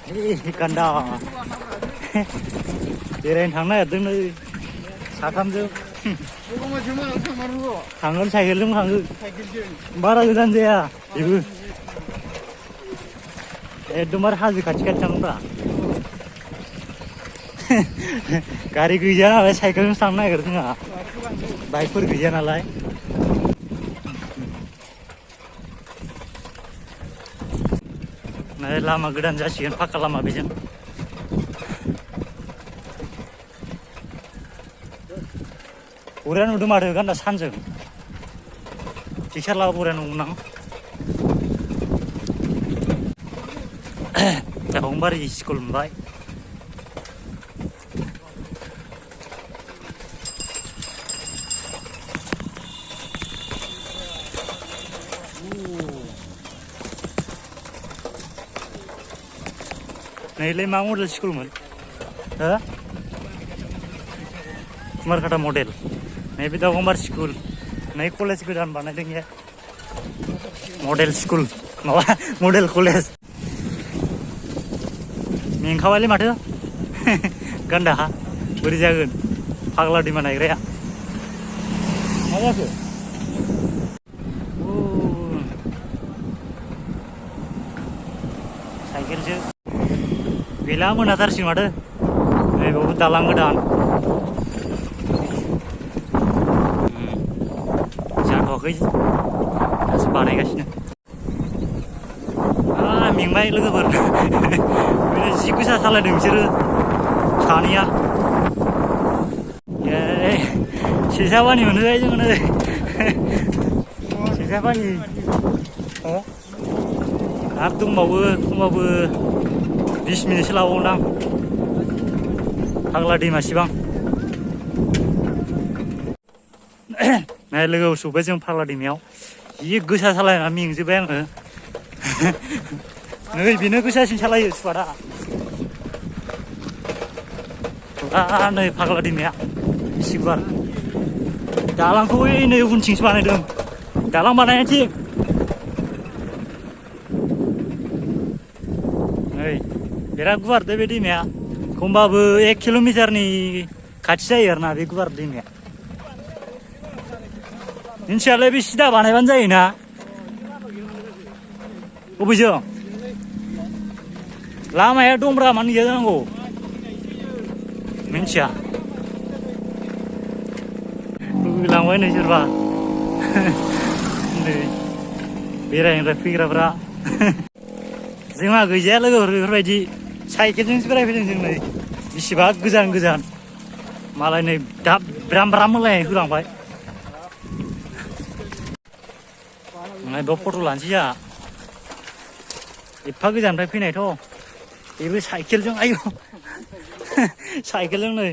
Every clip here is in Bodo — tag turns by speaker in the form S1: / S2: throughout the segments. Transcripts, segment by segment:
S1: गान्दा बेरायनो थांनो नागिरदों नै साथामजों थांगोन साइकेलजों थाङो बारा गोजान जाया बेबो एकदमबारे हाजो खाथि खाथि थांगोनब्रा गारि गैया नालाय साइकेलजों थांनो नागिरदों जोंहा बाइकफोर गैया नालाय लामा गोदान जासिगोन फाक्का लामा बेजों बरिया नुदों माथो गान्दा सानजों पिकचार लाबा बरिया नुगोन आं दाउबारि स्कुल मोनबाय नैलाय मा मडेल स्कुलमोन हो कुमारखाटा मडेल नैबे दाउगांबारि स्कुल नै कलेज गोदान बानायदों इयो मडेल स्कुल माबा मडेल कलेज मेंखाबायलै माथो गान्दाहा बोरै जागोन फाग्ला दैमा नायग्राया मा जाखो साइकेलसो गैला मोनाथारसिगोन माथो नैबावबो दालां गोदान जाथ'वाखै दासो बानायगासिनो मेंबाय लोगोफोर बिदिनो जि गोसा सालायदों बिसोरो सानैया सेसाबानि मोनबाय जोङो नै सेसाबानि आरो दंबावो खमबाबो 20 मिनिटसो लाबावगोनदां फाग्ला दैमासिबां लोगोआव सौबाय जों फाग्ला दैमायाव जि गोसा सालायना मेंजोब्बाय आङो नै बेनो गोसासिन सालायो सुवादा नै फाग्ला दैमाया एसे गुवार दालांखौ नै उनथिंसो बानायदों दालां बानायनोथिं नै बिराद गुवार बे दैमाया खमबाबो 1 किल'मिटारनि खाथि जायो आरोना बे गुवार दैमाया मिन्थियालै बे सिदा बानायबानो जायोना बबेजों लामाया दंब्रा मानो गैया जानांगौ मिन्थिया लांबाय नै सोरबा नै बेरायनिफ्राय फैग्राफ्रा जोंहा गैजाया लोगोफोर बेफोरबायदि साइकेलजोंसो बेरायफैदों जों नै बेसेबा गोजान गोजान मालाय नै दाब ब्राम ब्राम होलाय होलांबाय बेयाव फट' लानोसै जोंहा एफा गोजाननिफ्राय फैनायथ' बेबो साइकेलजों आयु साइकेलजों नै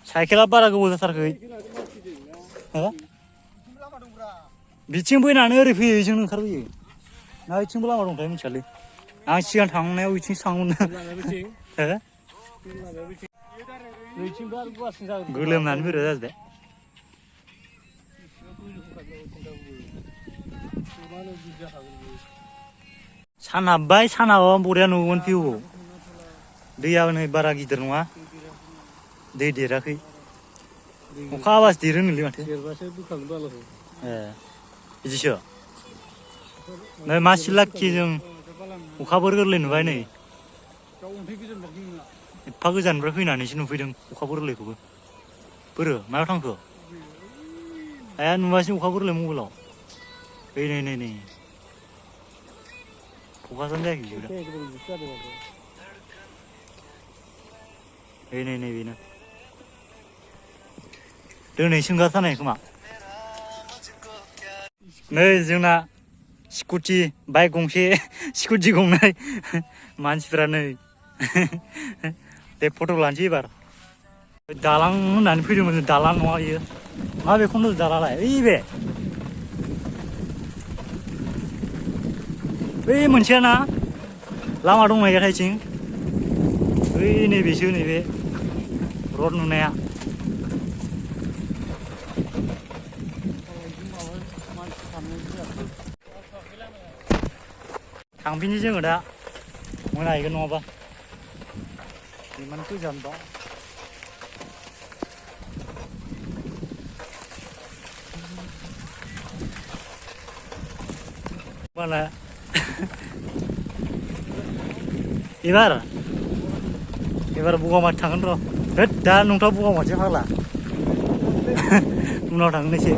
S1: साइकेला बारा गोबाव जाथारखै बिथिं फैनानै ओरै फैयो बेजों ओंखारबोयो ना बिथिंबो लामा दंथाय मिथियालै आं सिगां थांनायाव बिथिंसो थाङोमोन गोलोमनानै बोरैबा जाजोब्बाय सान हाबबाय सान हाबा बरिया नुगोन भिउखौ दैया नै बारा गिदिर नङा दै देराखै अखा हाबासो देरो नोलै माथो बिदिसो नै मासि लाखि जों अखाफोर गोरलै नुबाय नै एफा गोजाननिफ्राय फैनानैसो नुफैदों अखाफोर गोरलैखौबो बोरो मायाव थांखो आया नुवासै अखा गोरलै मबाइलाव नै नै फकासानो जायाखै बियो नै बेनो दिनै सोंगारथारनाय खोमा नै जोंना स्कुटि बाइक गंसे स्कुटि गंनै मानसिफ्रा नै दे फट' लानोसै एबार दालां होननानै फैदोंमोन जों दालां नङा इयो मा बेखौनो दालांलाय ओइ बै मोनसेया ना लामा दंना गैया थाइथिं बै नैबेसो नैबे रड नुनाया थांफिनसै जोङो दा मोनाहैगोन नङाबा इमान गोजानबा माला एबार बगामाथि थांगोन र' होद दा नोंथाङा बगामाथि फाग्ला उनाव थांगोन एसे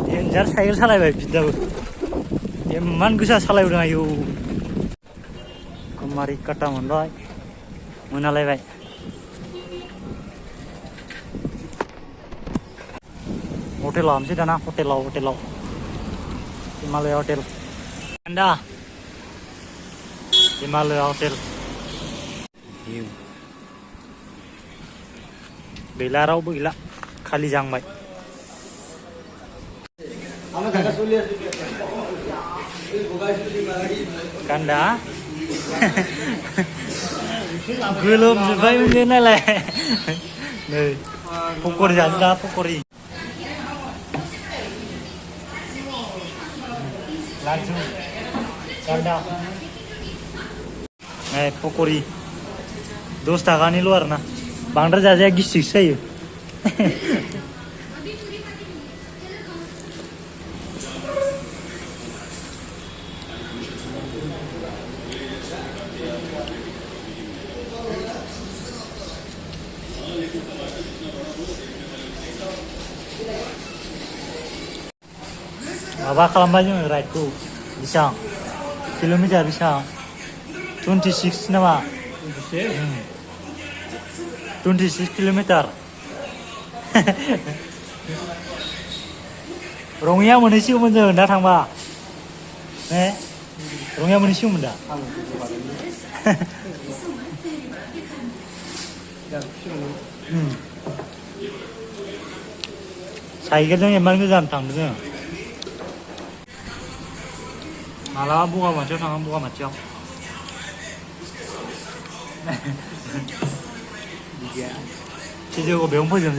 S1: डेन्जार साइकेल सालायबाय बिदाबो इमान गोसा सालायबोदों आयौ कुमारि काटा मोनबाय मोनालायबाय हटेलाव हाबनोसै दाना हटेलाव हिमालय हटेल दा हिमालय हटेल गैला रावबो गैला खालि जांबाय गान्दा गोलोमजोब्बायमोन बे नालाय नै पक'रि जानोसै दा पक'रि लान्थु गान्दा नै पक'रि 10 थाखानिल' आरोना बांद्राय जाजाया गिसिसो जायो माबा खालामबाय जोङो राइडखौ बेसेबां किल'मिटार बेसेबां 26 नामा 26 किल'मिटार रङिया मोनहैसिगौमोन जों दा थांबा ने रङिया मोनहैसिगौमोन दा साइकेलजों इमान गोजान थांदों जों मालाबा बगामाथियाव थाङो बगामाथियाव सिजौखौ बेयावनो फोजोबनोसै